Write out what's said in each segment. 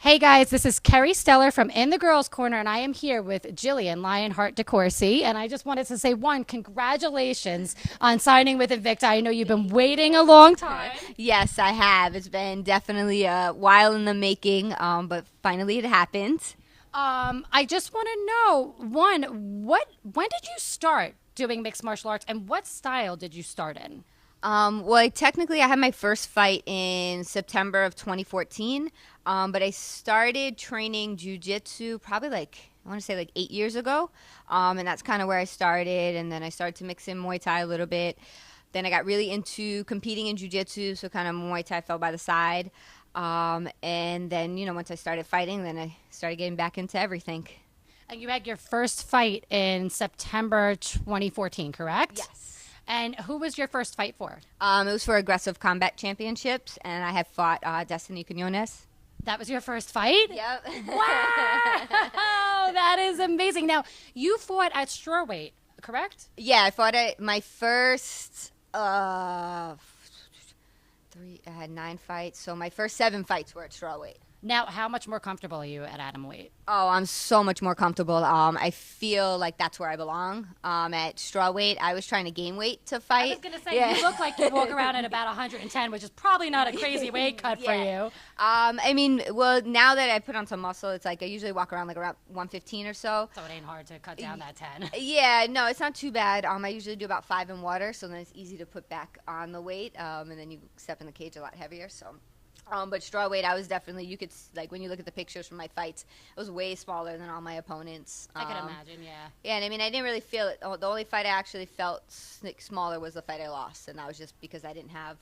Hey guys, this is Kerry Stellar from In the Girls Corner, and I am here with Jillian Lionheart DeCoursey. And I just wanted to say, one, congratulations on signing with Invicta. I know you've been waiting a long time. Yes, I have. It's been definitely a while in the making, but finally it happened. I just want to know, one, when did you start doing mixed martial arts, and what style did you start in? Technically, I had my first fight in September of 2014, but I started training jujitsu probably I want to say 8 years ago, and that's kind of where I started. And then I started to mix in Muay Thai a little bit. Then I got really into competing in jujitsu, so kind of Muay Thai fell by the side. And then, once I started fighting, then I started getting back into everything. And you had your first fight in September 2014, correct? Yes. And who was your first fight for? It was for Aggressive Combat Championships, and I had fought Destiny Quinones. That was your first fight? Yep. Wow, that is amazing. Now, you fought at strawweight, correct? Yeah, I fought at my first I had 9 fights, so my first 7 fights were at strawweight. Now, how much more comfortable are you at atom weight? Oh, I'm so much more comfortable. I feel like that's where I belong. At strawweight, I was trying to gain weight to fight. I was going to say, you look like you walk around at about 110, which is probably not a crazy weight cut for you. Now that I put on some muscle, it's like I usually walk around around 115 or so. So it ain't hard to cut down that 10. Yeah, no, it's not too bad. I usually do about 5 in water, so then it's easy to put back on the weight, and then you step in the cage a lot heavier, so... But strawweight, I was definitely, you could, when you look at the pictures from my fights, I was way smaller than all my opponents. I could imagine, yeah. Yeah, and I didn't really feel it. The only fight I actually felt smaller was the fight I lost, and that was just because I didn't have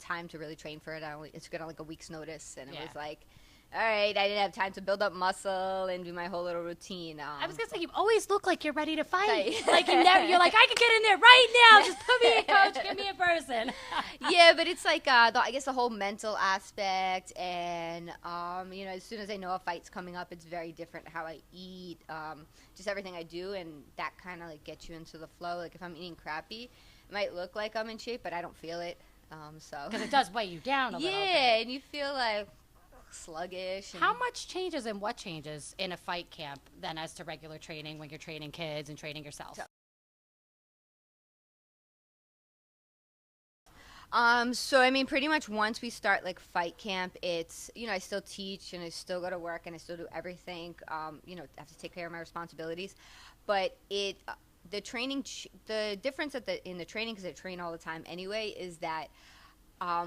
time to really train for it. It's good on a week's notice, and it was all right, I didn't have time to build up muscle and do my whole little routine. I was going to say, you always look like you're ready to fight. You're like, I can get in there right now. Just put me a coach, give me a person. Yeah, but it's I guess the whole mental aspect, and, as soon as I know a fight's coming up, it's very different how I eat, just everything I do, and that kind of, gets you into the flow. If I'm eating crappy, it might look like I'm in shape, but I don't feel it, Because it does weigh you down a little bit. Yeah, and you feel sluggish. How much changes and what changes in a fight camp than as to regular training when you're training kids and training yourself? Pretty much once we start fight camp, it's, I still teach and I still go to work and I still do everything, I have to take care of my responsibilities, but the training, the difference in the training, because I train all the time anyway, is that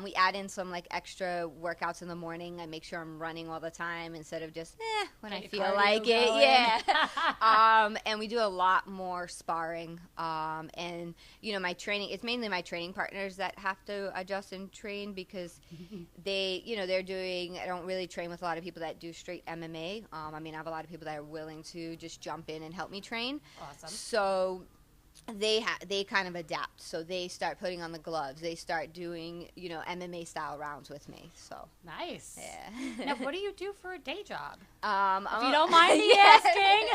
we add in some extra workouts in the morning. I make sure I'm running all the time instead of just when I feel like it. Going. Yeah. And we do a lot more sparring. And my training. It's mainly my training partners that have to adjust and train because they're doing. I don't really train with a lot of people that do straight MMA. I have a lot of people that are willing to just jump in and help me train. Awesome. So they kind of adapt, so they start putting on the gloves, they start doing MMA style rounds with me. So nice. Yeah. Now, what do you do for a day job? If you don't mind me asking.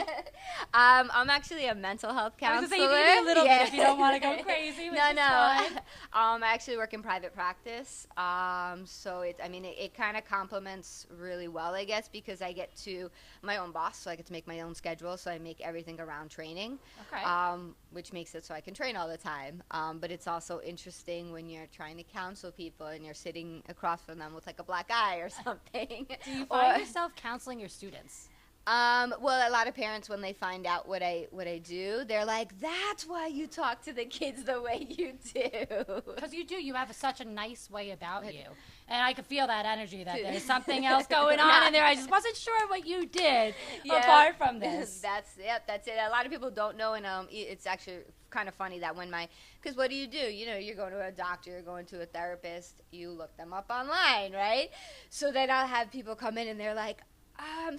I'm actually a mental health counselor. I was going to say, you can do a little bit if you don't want to go crazy. No. I actually work in private practice. So it kind of complements really well, I guess, because I get to my own boss, so I get to make my own schedule. So I make everything around training. Okay. Which makes it so I can train all the time. But it's also interesting when you're trying to counsel people and you're sitting across from them with a black eye or something. Do you find yourself counseling your students? Well, a lot of parents, when they find out what I do, they're like, "That's why you talk to the kids the way you do." Because you do. You have such a nice way about you. And I could feel that energy, that there's something else going on in there. I just wasn't sure what you did apart from this. That's it. A lot of people don't know, and it's actually kind of funny that because what do? You're going to a doctor, you're going to a therapist, you look them up online, right? So then I'll have people come in and they're like, I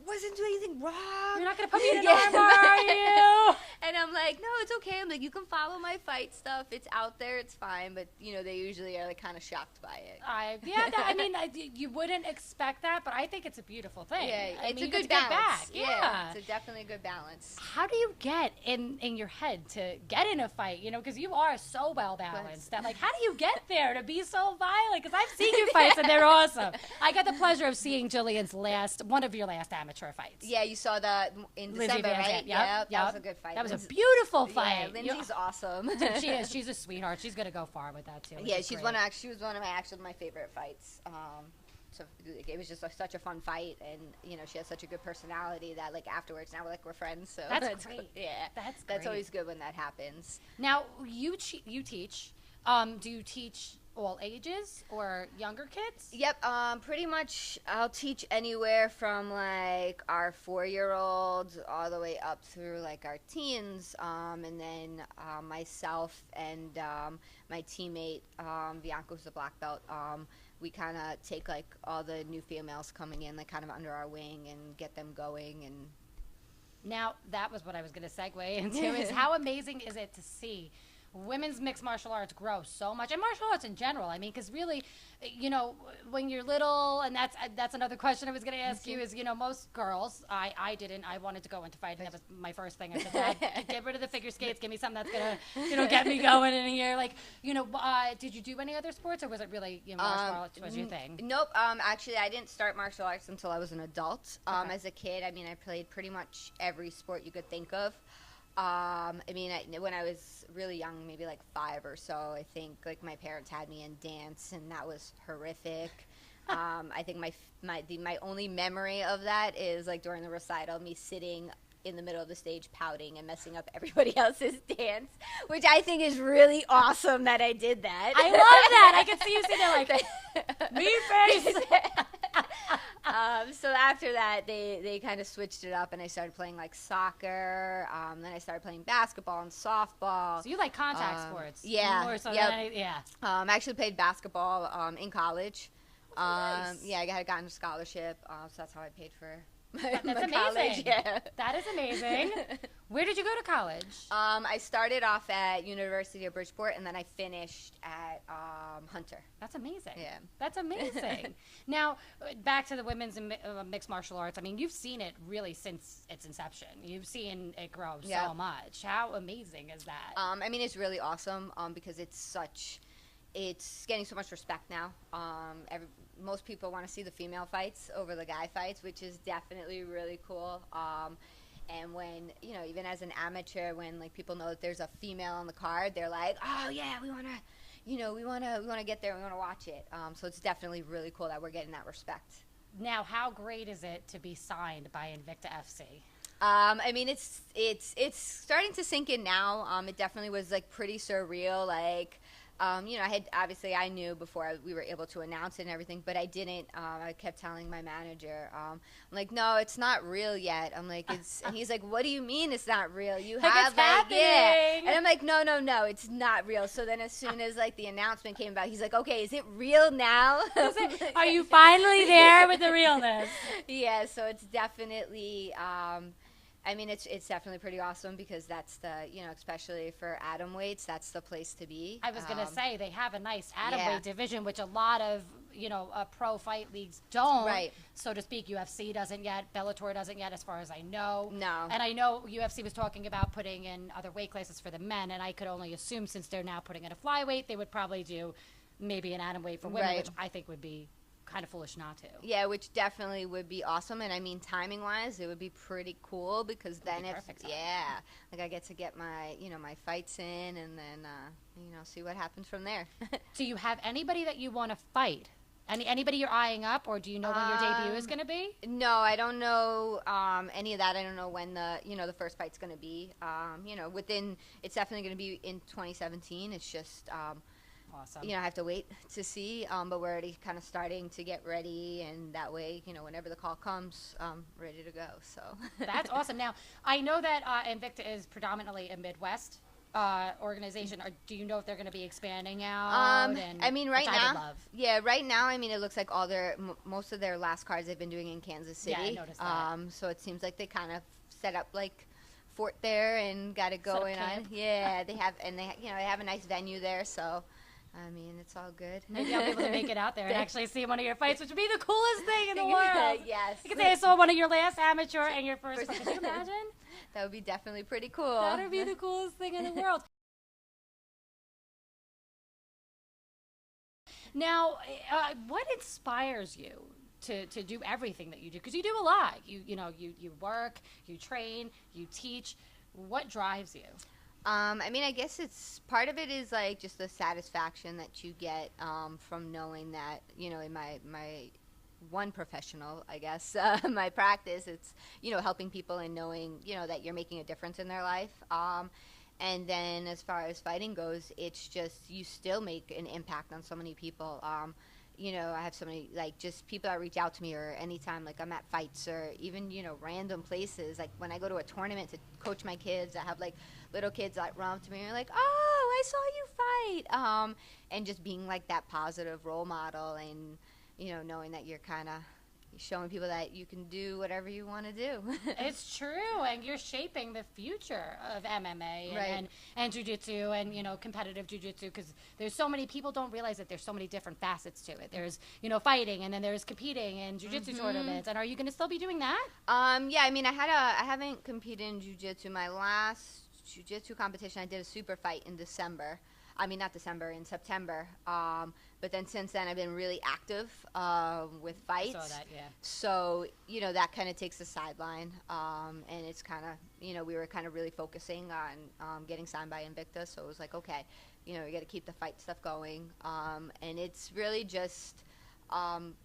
wasn't doing anything wrong. You're not going to put me in an armbar, are you? And I'm like, no, it's okay. I'm like, you can follow my fight stuff. It's out there. It's fine. But, you know, they usually are, like, kind of shocked by it. You wouldn't expect that, but I think it's a beautiful thing. Yeah, it's a good balance. Yeah, it's definitely a good balance. How do you get in your head to get in a fight? You know, because you are so well balanced that, like, how do you get there to be so violent? Because I've seen you fights and they're awesome. I got the pleasure of seeing Jillian's one of your last amateur fights. Yeah, you saw that in December, right? Yeah, that was a good fight. That was a beautiful fight. Yeah, Lindsay's awesome. She is. She's a sweetheart. She's gonna go far with that too. Yeah, she was one of my favorite fights. So it was just such a fun fight, and you know she has such a good personality that like afterwards now we're friends. So that's great. Yeah, that's always good when that happens. Now you teach. Do you teach all ages or younger kids? Yep. Pretty much I'll teach anywhere from like our 4-year-olds all the way up through like our teens, and then myself and my teammate Bianca, who's a black belt. We kind of take like all the new females coming in like kind of under our wing and get them going. And now that was what I was going to segue into is how amazing is it to see women's mixed martial arts grow so much, and martial arts in general. I mean, because really, you know, when you're little, and that's another question I was going to ask you is, you know, most girls, I wanted to go into fighting. That was my first thing. I said, Dad, get rid of the figure skates. Give me something that's going to, you know, get me going in here. Like, you know, did you do any other sports, or was it really, you know, martial arts was your thing? Nope. Actually, I didn't start martial arts until I was an adult. Okay. As a kid, I mean, I played pretty much every sport you could think of. I mean, when I was really young, maybe like 5 or so, I think like my parents had me in dance, and that was horrific. I think my only memory of that is like during the recital, me sitting in the middle of the stage pouting and messing up everybody else's dance, which I think is really awesome that I did that. I love that. I can see you sitting there like, me face. So after that, they kind of switched it up, and I started playing like soccer. Then I started playing basketball and softball. So you like contact sports? Yeah. More so yep. than yeah. I actually played basketball in college. Nice. Yeah, I had gotten a scholarship, so that's how I paid for That's my amazing. college. Yeah. That is amazing. Where did you go to college? I started off at University of Bridgeport, and then I finished at Hunter. That's amazing. Yeah. That's amazing. Now, back to the women's and mixed martial arts. I mean, you've seen it really since its inception. You've seen it grow so much. How amazing is that? I mean, it's really awesome because it's getting so much respect now. Most people want to see the female fights over the guy fights, which is definitely really cool. And when, you know, even as an amateur, when like people know that there's a female on the card, they're like, oh yeah, we want to get there, we want to watch it. So it's definitely really cool that we're getting that respect. Now, how great is it to be signed by Invicta FC? I mean, it's starting to sink in now. It definitely was like pretty surreal, like. You know, I knew before we were able to announce it and everything, but I didn't. I kept telling my manager, I'm like, no, it's not real yet. I'm like, and he's like, what do you mean it's not real? You have it's happening. Yeah. And I'm like, no, it's not real. So then as soon as like the announcement came about, he's like, okay, is it real now? Are you finally there with the realness? Yeah, so it's definitely. I mean, it's definitely pretty awesome because that's the, you know, especially for atom weights, that's the place to be. I was going to say, they have a nice atom weight division, which a lot of, you know, pro fight leagues don't, right. So to speak. UFC doesn't yet. Bellator doesn't yet, as far as I know. No. And I know UFC was talking about putting in other weight classes for the men, and I could only assume since they're now putting in a flyweight, they would probably do maybe an atom weight for women, right. which I think would be kind of foolish not to. Yeah, which definitely would be awesome. And I mean, timing wise, it would be pretty cool because then like I get to get my, you know, my fights in, and then you know, see what happens from there. Do you have anybody that you want to fight? Anybody you're eyeing up, or do you know when your debut is going to be? No, I don't know any of that. I don't know when the first fight's going to be. You know, it's definitely going to be in 2017. It's just awesome. You know, I have to wait to see, but we're already kind of starting to get ready, and that way, you know, whenever the call comes, I'm ready to go. So that's awesome. Now, I know that Invicta is predominantly a Midwest organization. Or do you know if they're going to be expanding out? I mean, right now, right now, I mean, it looks like most of their last cards they've been doing in Kansas City. Yeah, I noticed that. So it seems like they kind of set up like fort there and got it Set up going on. camp. Yeah, they have a nice venue there, so I mean, it's all good. Maybe I'll be able to make it out there and actually see one of your fights, which would be the coolest thing in the world. Yes. You could say I saw one of your last amateur and your first fight. Can you imagine? That would be definitely pretty cool. That would be the coolest thing in the world. Now, what inspires you to do everything that you do? Because you do a lot. You work, you train, you teach. What drives you? I mean, I guess it's part of it is like just the satisfaction that you get from knowing that, you know, in my one professional, I guess, my practice, it's, you know, helping people and knowing, you know, that you're making a difference in their life. And then as far as fighting goes, it's just you still make an impact on so many people. You know, I have so many, like, just people that reach out to me, or anytime, like, I'm at fights, or even, you know, random places. Like, when I go to a tournament to coach my kids, I have, like, little kids that run up to me and are like, oh, I saw you fight. And just being, like, that positive role model, and, you know, knowing that you're kind of showing people that you can do whatever you want to do. It's true, and you're shaping the future of MMA Right. and jiu-jitsu and, you know, competitive jiu-jitsu, because there's so many people don't realize that there's so many different facets to it. There's, you know, fighting, and then there's competing in jiu-jitsu tournaments. And are you going to still be doing that? Yeah, I mean, I haven't competed in jiu-jitsu. My last jiu-jitsu competition, I did a super fight in December. I mean, not December, in September. But then since then, I've been really active with fights. I saw that, yeah. So, you know, that kind of takes the sideline. And it's kind of, you know, we were kind of really focusing on getting signed by Invicta. So it was like, okay, you know, we got to keep the fight stuff going. And it's really just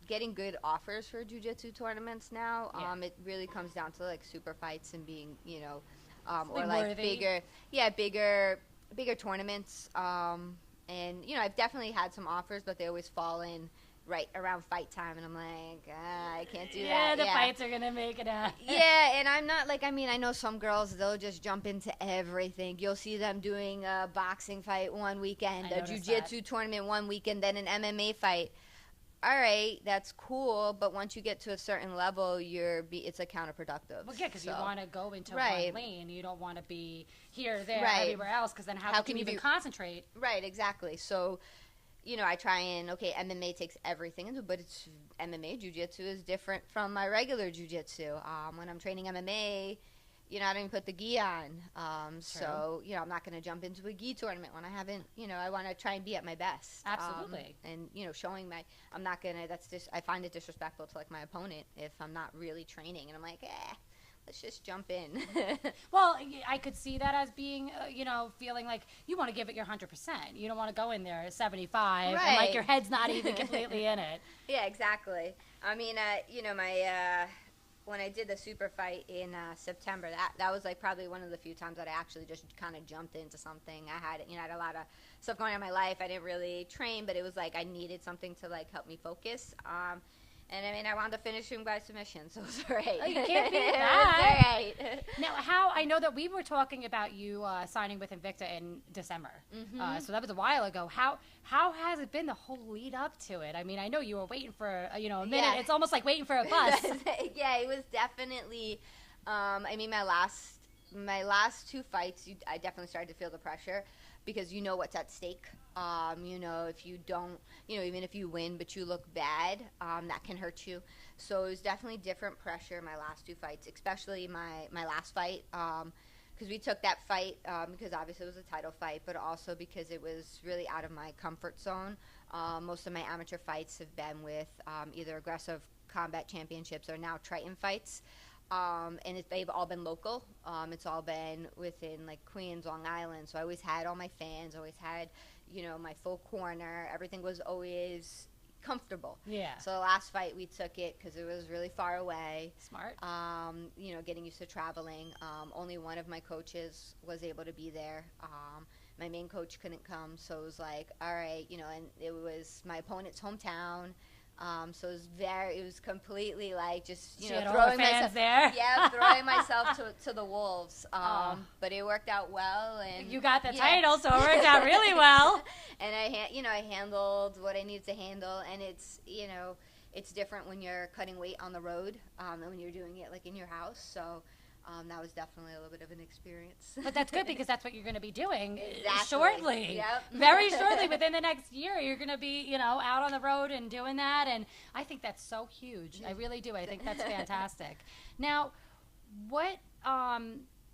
getting good offers for jiu-jitsu tournaments now. Yeah. It really comes down to, like, super fights and being, you know, or Like like worthy. bigger tournaments. And, you know, I've definitely had some offers, but they always fall in right around fight time, and I'm like, I can't do Yeah, that. the fights are going to make it out. Yeah, and I'm not like, I mean, I know some girls, they'll just jump into everything. You'll see them doing a boxing fight one weekend, I a noticed jiu-jitsu tournament one weekend, then an MMA fight. All right, that's cool, but once you get to a certain level, it's a counterproductive. Well, yeah, because you want to go into Right. one lane. You don't want to be here, there, Right. everywhere else, because then how can you even concentrate? Right, exactly. So, you know, I try and, okay, MMA takes everything into it, but it's MMA jiu-jitsu is different from my regular jiu-jitsu. When I'm training MMA, you know, I don't even put the gi on. So, you know, I'm not going to jump into a gi tournament when I haven't, you know, I want to try and be at my best. Absolutely. And, you know, I'm not going to, I find it disrespectful to, like, my opponent if I'm not really training. And I'm like, let's just jump in. Well, I could see that as being, you know, feeling like you want to give it your 100%. You don't want to go in there at 75 and like Right. your head's not even completely in it. Yeah, exactly. I mean, you know, when I did the super fight in September, that was like probably one of the few times that I actually just kind of jumped into something. I had a lot of stuff going on in my life. I didn't really train, but it was like I needed something to like help me focus. And I mean, I wound up finishing by submission, so it was all right. Oh, you can't beat It that. was all right. Now, I know that we were talking about you signing with Invicta in December. So that was a while ago. How has it been the whole lead up to it? I mean, I know you were waiting for a minute. Yeah. It's almost like waiting for a bus. Yeah, it was definitely. I mean, my last two fights, I definitely started to feel the pressure because you know what's at stake. You know, if you don't, you know, even if you win but you look bad, that can hurt you. So it was definitely different pressure my last two fights, especially my last fight. Because we took that fight because obviously it was a title fight, but also because it was really out of my comfort zone. Most of my amateur fights have been with either aggressive combat championships or now Triton fights. And they've all been local. It's all been within like Queens, Long Island. So I always had all my fans, always had, you know, my full corner. Everything was always comfortable. Yeah. So the last fight we took it because it was really far away. Smart. You know, getting used to traveling. Only one of my coaches was able to be there. My main coach couldn't come, so it was like, all right, you know, and it was my opponent's hometown. So it was completely like just, you know, throwing myself there. Yeah, throwing myself to the wolves. But it worked out well, and You got the title, so it worked out really well. and I handled what I needed to handle, and it's, you know, it's different when you're cutting weight on the road than when you're doing it like in your house. So That was definitely a little bit of an experience. But that's good because that's what you're going to be doing Exactly. shortly. Yep. Very shortly, within the next year, you're going to be, out on the road and doing that. And I think that's so huge. I really do. I think that's fantastic. Now, what,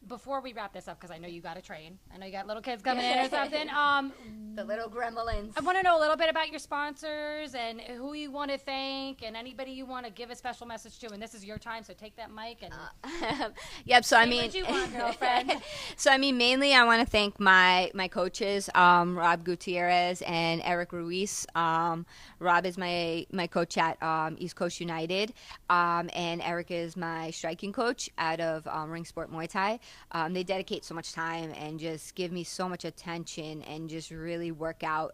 before we wrap this up, because I know you got to train. I know you got little kids coming in or something. The little gremlins. I want to know a little bit about your sponsors and who you want to thank and anybody you want to give a special message to. And this is your time, so take that mic and yep. So say what you want, girlfriend. So mainly I want to thank my coaches, Rob Gutierrez and Eric Ruiz. Rob is my coach at East Coast United, and Eric is my striking coach out of Ring Sport Muay Thai. They dedicate so much time and just give me so much attention and just really work out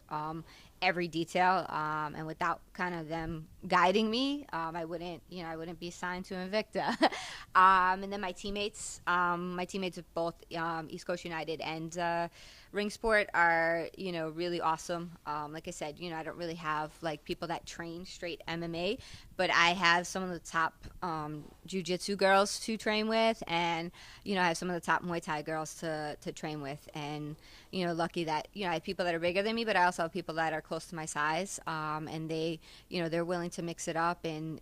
every detail. And without kind of them guiding me, I wouldn't be signed to Invicta. And then my teammates of both East Coast United and Ring Sport are, really awesome. Like I said, I don't really have like people that train straight MMA, but I have some of the top jiu-jitsu girls to train with, and I have some of the top Muay Thai girls to train with, and lucky that I have people that are bigger than me, but I also have people that are close to my size, and they they're willing to mix it up and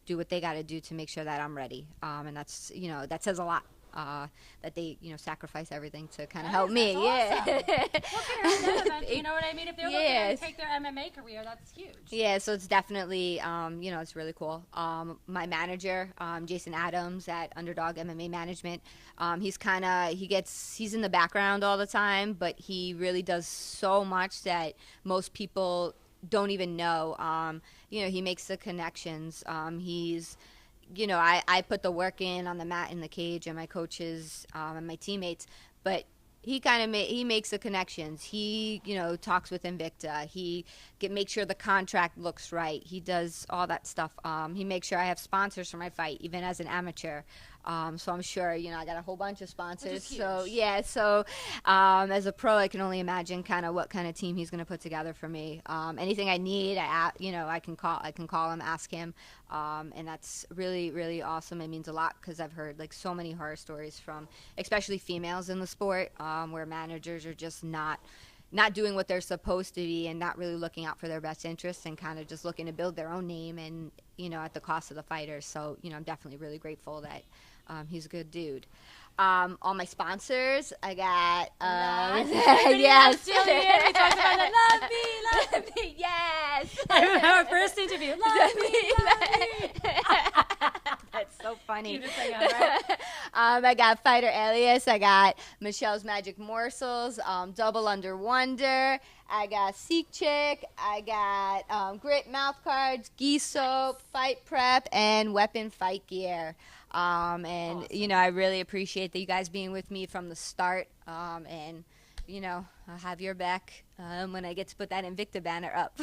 do what they got to do to make sure that I'm ready, and that's that says a lot. That they sacrifice everything to kind of help me. Awesome. Yeah. You know what I mean? If they're looking to take their MMA career, that's huge. Yeah, so it's definitely it's really cool. My manager, Jason Adams at Underdog MMA Management, he's in the background all the time, but he really does so much that most people don't even know. He makes the connections. I put the work in on the mat in the cage, and my coaches and my teammates, but he he makes the connections. He talks with Invicta. He makes sure the contract looks right. He does all that stuff. He makes sure I have sponsors for my fight, even as an amateur. So I'm sure I got a whole bunch of sponsors. So yeah, so as a pro, I can only imagine kind of what kind of team he's going to put together for me. Anything I need, I can call him, ask him, and that's really, really awesome. It means a lot because I've heard like so many horror stories from, especially females in the sport, where managers are just not doing what they're supposed to be and not really looking out for their best interests and kind of just looking to build their own name and at the cost of the fighters. So I'm definitely really grateful that he's a good dude. All my sponsors, I got yes. Jillian, we talked about that. Love me, yes. Our first interview. Love me. That's so funny. Cutest thing ever. I got Fighter Alias. I got Michelle's Magic Morsels, Double Under Wonder. I got Seek Chick. I got Grit Mouth Cards, Gi Soap, Fight Prep, and Weapon Fight Gear. And awesome. I really appreciate that you guys being with me from the start. And I'll have your back when I get to put that Invicta banner up.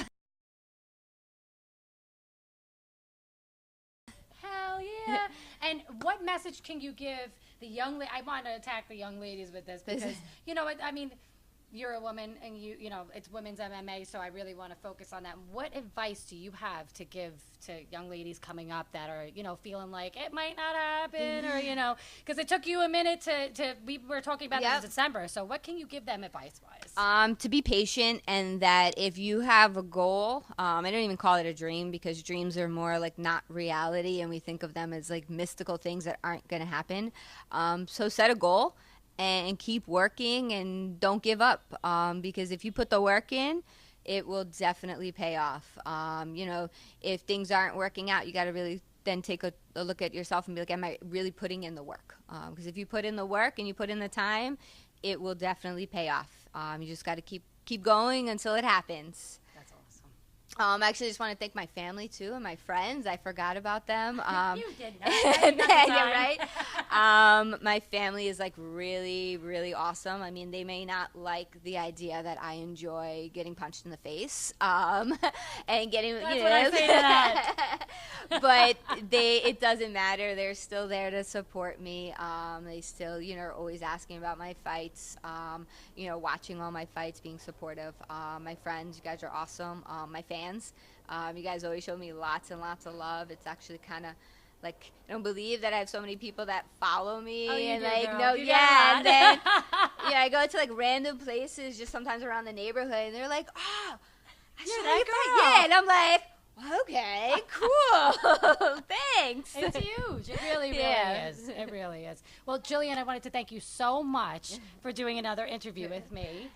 Hell yeah. And what message can you give the young I want to attack the young ladies with this because you're a woman and it's women's MMA, so I really want to focus on that. What advice do you have to give to young ladies coming up that are, feeling like it might not happen or, because it took you a minute to we were talking about this in December. So what can you give them advice-wise? To be patient, and that if you have a goal, I don't even call it a dream because dreams are more like not reality and we think of them as like mystical things that aren't going to happen. So set a goal and keep working and don't give up, because if you put the work in, it will definitely pay off. If things aren't working out, you got to really then take a look at yourself and be like, am I really putting in the work? Because if you put in the work and you put in the time, it will definitely pay off. You just got to keep going until it happens. That's awesome. I actually just want to thank my family too and my friends. I forgot about them. You did not. Yeah, right. My family is like really, really awesome. I mean, they may not like the idea that I enjoy getting punched in the face and getting. That's what I say to that. But it doesn't matter. They're still there to support me. They still, are always asking about my fights. Watching all my fights, being supportive. My friends, you guys are awesome. My fans, you guys always show me lots and lots of love. It's actually kind of like, I don't believe that I have so many people that follow me. Oh, you and do, like, girl. no, You yeah. got And then, that. yeah, I go to like random places just sometimes around the neighborhood, and they're like, oh, I You're saw that you girl. yeah. And I'm like, okay, cool. Thanks. It's huge. It really, really Yeah. is. It really is. Well, Jillian, I wanted to thank you so much for doing another interview with me.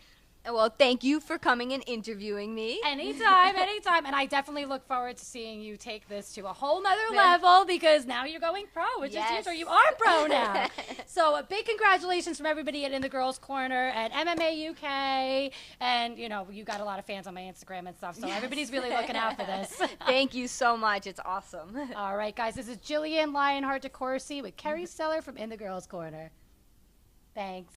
Well, thank you for coming and interviewing me. Anytime, anytime. And I definitely look forward to seeing you take this to a whole nother level, because now you're going pro, which is huge, or you are pro now. So a big congratulations from everybody at In the Girls Corner and MMA UK. And, you know, you got a lot of fans on my Instagram and stuff, so everybody's really looking out for this. Thank you so much. It's awesome. All right, guys, this is Jillian Lionheart DeCoursey with Kerry Stellar from In the Girls Corner. Thanks.